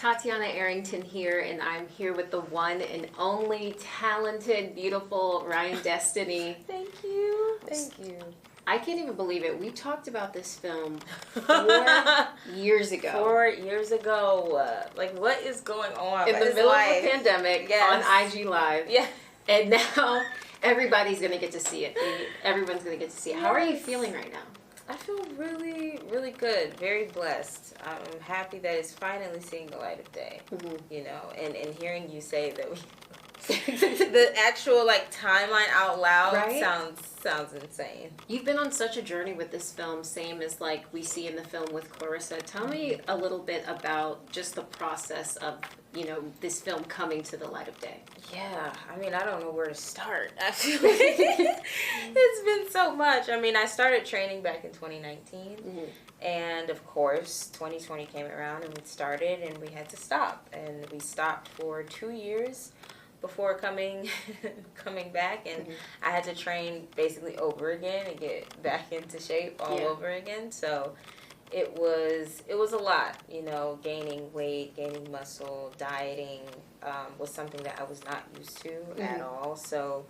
Tatiana Arrington here, and I'm here with the one and only talented, beautiful Ryan Destiny. Thank you. Thank you. I can't even believe it. We talked about this film 4 years ago. 4 years ago. Like, what is going on? In the middle of a pandemic, on IG Live. Yeah. And now everybody's going to get to see it. Everyone's going to get to see it. How are you feeling right now? I feel really, really good. Very blessed. I'm happy that it's finally seeing the light of day. Mm-hmm. You know, and hearing you say that the actual timeline out loud, right? sounds insane. You've been on such a journey with this film, same as we see in the film with Clarissa. Tell me a little bit about just the process of, this film coming to the light of day. Yeah, I mean, I don't know where to start. I feel like it's been so much. I mean, I started training back in 2019, mm-hmm. and of course, 2020 came around and we started and we had to stop. And we stopped for 2 years before coming back, and mm-hmm. I had to train basically over again and get back into shape all over again. So it was a lot, gaining weight, gaining muscle, dieting was something that I was not used to mm-hmm. at all. So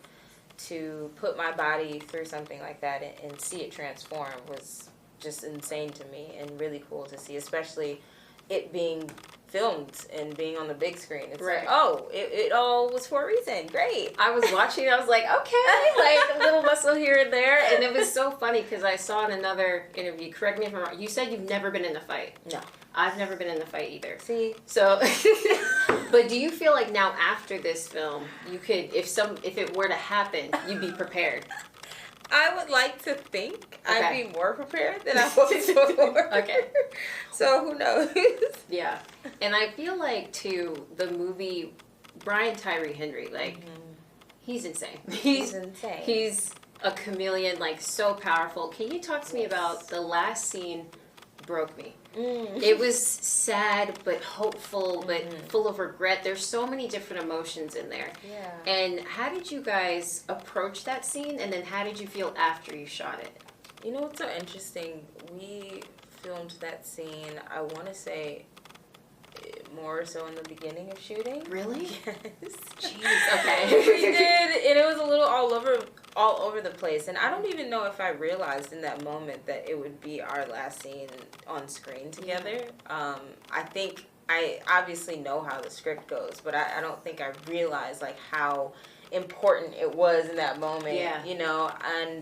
to put my body through something like that and see it transform was just insane to me and really cool to see, especially it being filmed and being on the big screen. It's right. It all was for a reason. Great. I was watching, I was like, okay, a little muscle here and there. And it was so funny because I saw in another interview, correct me if I'm wrong, you said you've never been in a fight. No. I've never been in a fight either. See? So, but do you feel like now after this film, you could, if it were to happen, you'd be prepared? I would like to think I'd be more prepared than I was before. Okay. So who knows? Yeah. And I feel like, too, the movie, Brian Tyree Henry, mm-hmm. he's insane. He's insane. He's a chameleon, so powerful. Can you talk to me about the last scene broke me? Mm. It was sad, but hopeful, but mm-hmm. full of regret. There's so many different emotions in there. Yeah. And how did you guys approach that scene? And then how did you feel after you shot it? You know what's so interesting? We filmed that scene, I want to say, more so in the beginning of shooting. Really? Yes. Jeez, okay. We did, and it was a little all over the place. And I don't even know if I realized in that moment that it would be our last scene on screen together. I think I obviously know how the script goes, but I don't think I realized how important it was in that moment. Yeah. And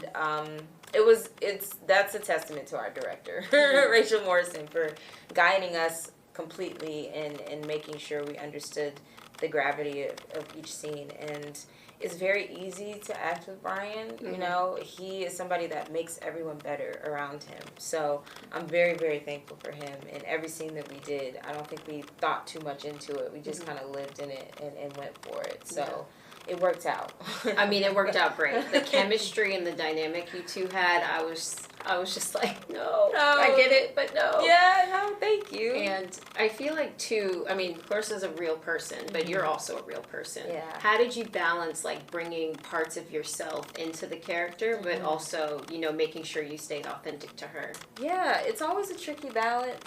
that's a testament to our director, Mm-hmm. Rachel Morrison, for guiding us completely and making sure we understood the gravity of each scene. And it's very easy to act with Brian. Mm-hmm. He is somebody that makes everyone better around him. So I'm very, very thankful for him. And every scene that we did, I don't think we thought too much into it. We just mm-hmm. kind of lived in it and went for it. So it worked out. I mean, it worked out great. The chemistry and the dynamic you two had, I was just like, no, I get it, but no. Yeah, no, thank you. And I feel like, too, I mean, Clarissa's a real person, but mm-hmm. you're also a real person. Yeah. How did you balance, bringing parts of yourself into the character, mm-hmm. but also, making sure you stayed authentic to her? Yeah, it's always a tricky balance,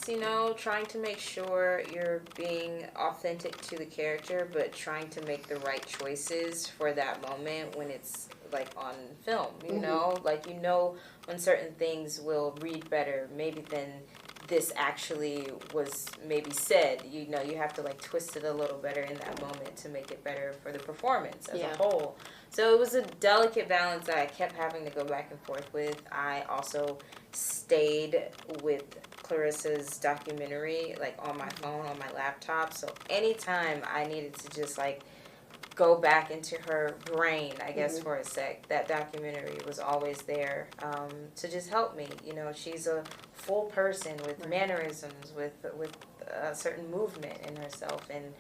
trying to make sure you're being authentic to the character, but trying to make the right choices for that moment when it's on film, mm-hmm. When certain things will read better maybe than this actually was maybe said. You have to twist it a little better in that moment to make it better for the performance as a whole. So it was a delicate balance that I kept having to go back and forth with. I also stayed with Clarissa's documentary on my phone, on my laptop. So anytime I needed to just go back into her brain, I guess, mm-hmm. for a sec, that documentary was always there to just help me. She's a full person with mannerisms, with a certain movement in herself, and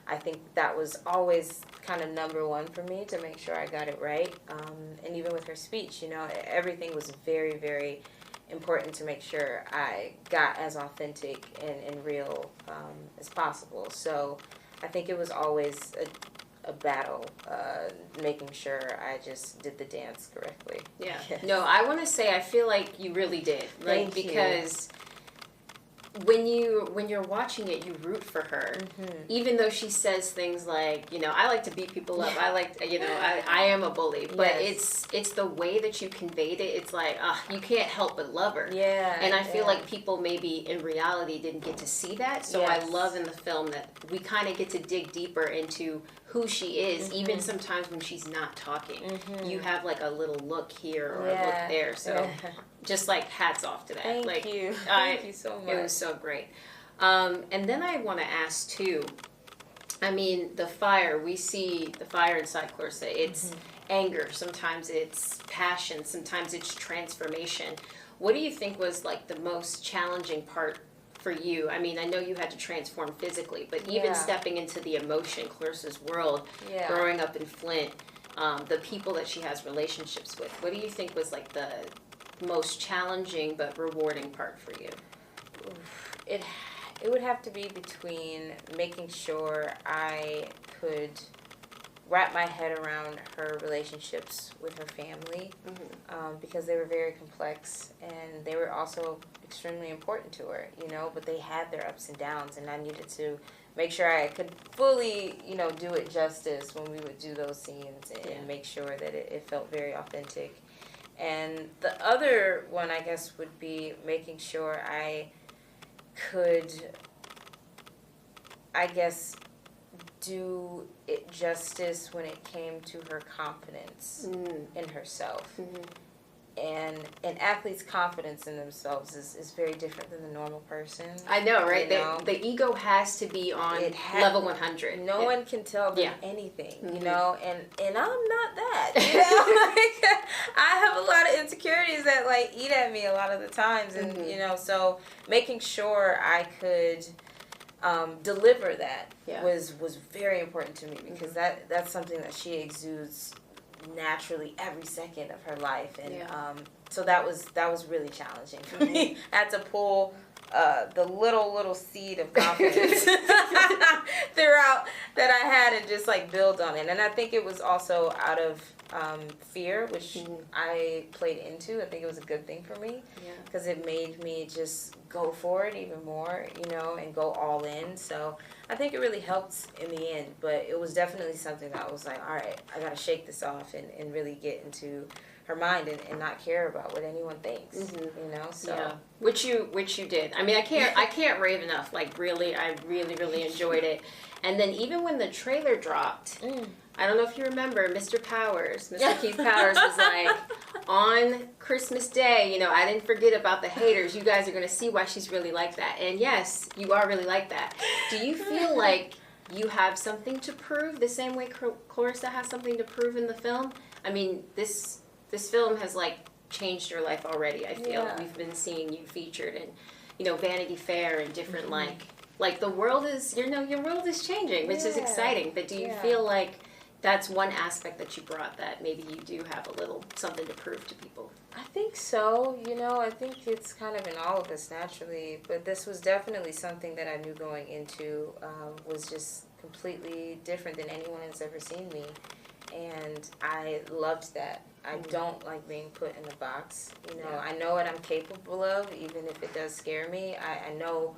I think that was always kind of number one for me, to make sure I got it right. And even with her speech, everything was very, very important to make sure I got as authentic and real as possible. So I think it was always a battle, making sure I just did the dance correctly. Yeah. No, I want to say I feel like you really did. Thank you. Because when you're watching it, you root for her, even though she says things like, I like to beat people up. I like, I am a bully, but it's the way that you conveyed it. It's like, you can't help but love her. Yeah. And I feel like people maybe in reality didn't get to see that. So I love in the film that we kind of get to dig deeper into who she is, even sometimes when she's not talking. You have like a little look here or a look there. So just like hats off to that. Thank you. Thank you so much. It was so great. And then I want to ask too, I mean, the fire, we see the fire inside Clarissa. It's anger, sometimes it's passion, sometimes it's transformation. What do you think was like the most challenging part for you? I mean, I know you had to transform physically, but even stepping into the emotion, Clarissa's world, growing up in Flint, the people that she has relationships with, what do you think was like the most challenging but rewarding part for you? It would have to be between making sure I could wrap my head around her relationships with her family, because they were very complex and they were also extremely important to her, but they had their ups and downs, and I needed to make sure I could fully, do it justice when we would do those scenes and make sure that it felt very authentic. And the other one, I guess, would be making sure I could, do it justice when it came to her confidence in herself. And an athlete's confidence in themselves is very different than the normal person. I know, right? The ego has to be on level 100. No one can tell them anything, and I'm not that. I have a lot of insecurities that like eat at me a lot of the times, and so making sure I could deliver that was very important to me, because that's something that she exudes naturally every second of her life, and so that was really challenging for me. I had to pull the little seed of confidence throughout that I had and just like build on it. And I think it was also out of fear, which I played into. I think it was a good thing for me, because it made me just go for it even more, and go all in. So I think it really helped in the end, but it was definitely something that I was like, all right, I got to shake this off and really get into her mind and not care about what anyone thinks, so. Which you did. I mean, I can't rave enough. Like, really, I really enjoyed it. And then even when the trailer dropped, I don't know if you remember, Mr. Keith Powers was like, on Christmas Day, I didn't forget about the haters. You guys are going to see why she's really like that. And yes, you are really like that. Do you feel like you have something to prove the same way Clarissa has something to prove in the film? I mean, this film has like changed your life already. I feel we've been seeing you featured in, Vanity Fair and different like the world is your world is changing, which is exciting. But do you feel like that's one aspect that you brought, that maybe you do have a little something to prove to people? I think so. I think it's kind of in all of us naturally, but this was definitely something that I knew going into was just completely different than anyone has ever seen me, and I loved that. I don't like being put in a box. I know what I'm capable of, even if it does scare me. I know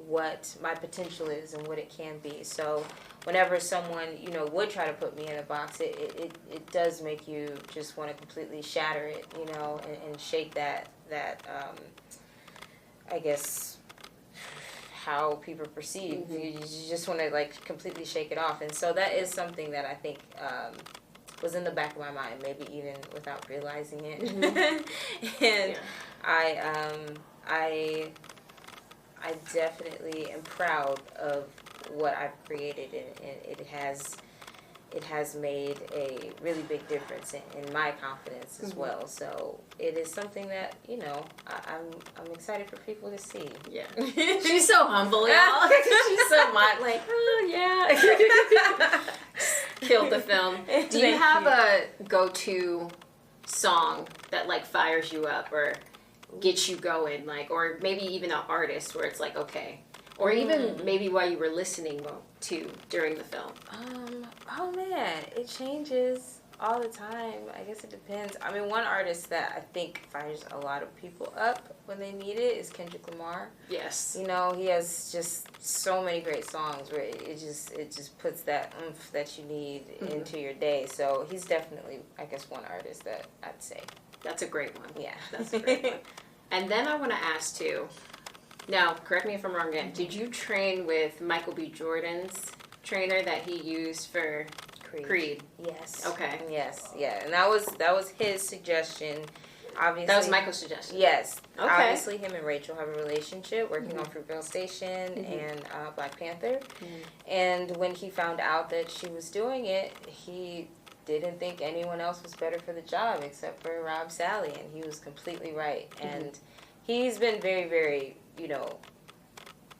what my potential is and what it can be. So whenever someone, would try to put me in a box, it does make you just want to completely shatter it, and shake that I guess, how people perceive. You just want to like completely shake it off. And so that is something that I think was in the back of my mind, maybe even without realizing it. And I definitely am proud of what I've created, and it has made a really big difference in my confidence as well. So it is something that I'm excited for people to see. Yeah, she's so humble, y'all. She's so like, killed the film. Do you have a go-to song that like fires you up or gets you going, like, or maybe even an artist where it's like, okay, or even maybe while you were listening to during the film? Oh man, it changes. All the time. I guess it depends. I mean, one artist that I think fires a lot of people up when they need it is Kendrick Lamar. Yes. You know, he has just so many great songs where it just puts that oomph that you need into your day. So he's definitely, I guess, one artist that I'd say. That's a great one. Yeah. That's a great one. And then I want to ask too, now, correct me if I'm wrong again, did you train with Michael B. Jordan's trainer that he used for Creed? Yes. Okay. Yes. Yeah. And that was his suggestion. Obviously. That was Michael's suggestion. Yes. Okay. Obviously, him and Rachel have a relationship working on Fruitvale Station and Black Panther. And when he found out that she was doing it, he didn't think anyone else was better for the job except for Rob Sally, and he was completely right. And he's been very, very,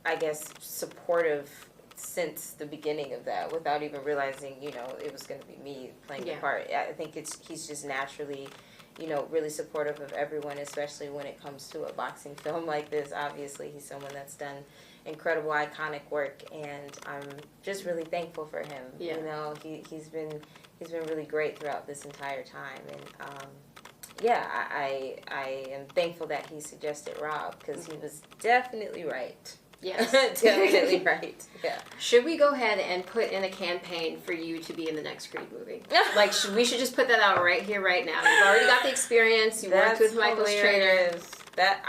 I guess, supportive since the beginning of that, without even realizing, it was going to be me playing the part. I think he's just naturally, really supportive of everyone, especially when it comes to a boxing film like this. Obviously, he's someone that's done incredible, iconic work, and I'm just really thankful for him. Yeah. He's been really great throughout this entire time, and I am thankful that he suggested Rob, because he was definitely right. Yes. Definitely right. Yeah. Should we go ahead and put in a campaign for you to be in the next Creed movie? Like, we should just put that out right here, right now. You've already got the experience. You worked with Michael's trainer. That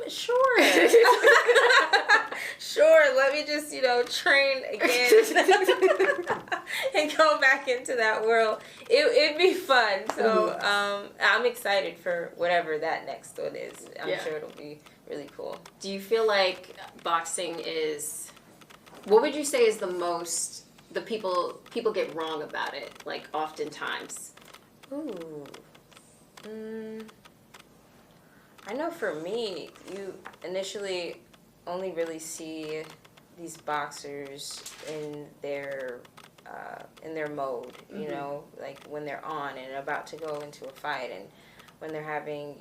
sure. Sure, let me just, train again and go back into that world. It'd be fun. So I'm excited for whatever that next one is. I'm sure it'll be really cool. Do you feel like boxing is, what would you say is the people get wrong about it, like, oftentimes? Ooh. I know for me, you initially only really see these boxers in their mode, like when they're on and about to go into a fight, and when they're having,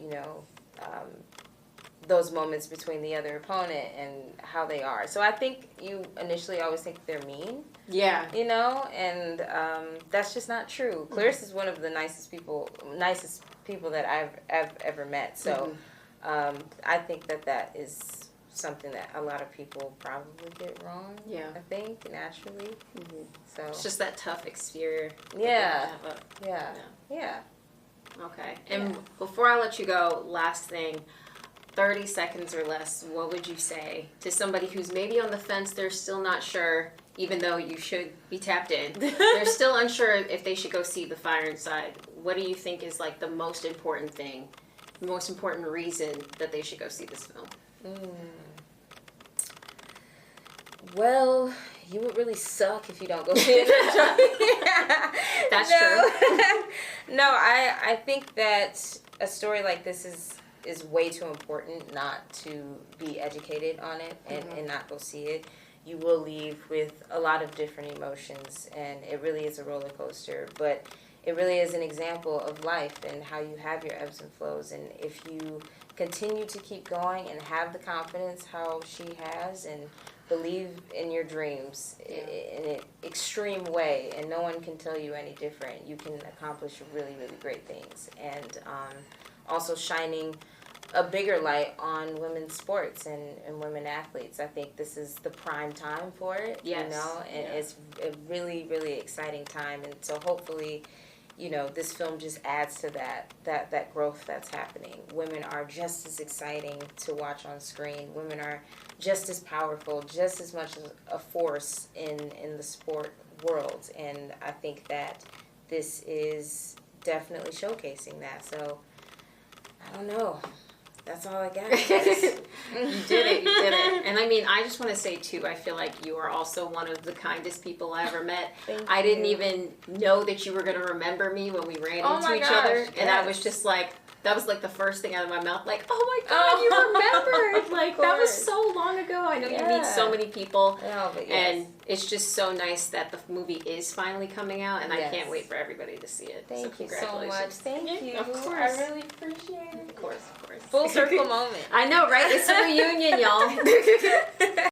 those moments between the other opponent and how they are. So I think you initially always think they're mean. Yeah. And that's just not true. Clarisse is one of the nicest people that I've ever met. So I think that is something that a lot of people probably get wrong. Yeah. I think, naturally. So it's just that tough exterior. Yeah. Yeah. Yeah. Okay. And before I let you go, last thing, 30 seconds or less, what would you say to somebody who's maybe on the fence, they're still not sure, even though you should be tapped in, they're still unsure if they should go see The Fire Inside. What do you think is, like, the most important thing, the most important reason that they should go see this film? Well, you would really suck if you don't go see it. That's true. No, I think that a story like this is way too important not to be educated on it and not go see it. You will leave with a lot of different emotions, and it really is a roller coaster, but it really is an example of life and how you have your ebbs and flows. And if you continue to keep going and have the confidence how she has, and believe in your dreams in an extreme way, and no one can tell you any different, you can accomplish really, really great things. And also shining a bigger light on women's sports and women athletes. I think this is the prime time for it, and it's a really, really exciting time. And so hopefully, this film just adds to that growth that's happening. Women are just as exciting to watch on screen. Women are just as powerful, just as much a force in the sport world. And I think that this is definitely showcasing that. So, I don't know. That's all I got. You did it. And I mean, I just want to say too, I feel like you are also one of the kindest people I ever met. I didn't even know that you were going to remember me when we ran into each other. And I was just like, that was like the first thing out of my mouth, like, oh my God, you remembered. Like, that was so long ago. I know you meet so many people. And it's just so nice that the movie is finally coming out, and I can't wait for everybody to see it. Thank you so much. Thank you. Of course. I really appreciate it. Of course. Full circle moment. I know, right? It's a reunion, y'all.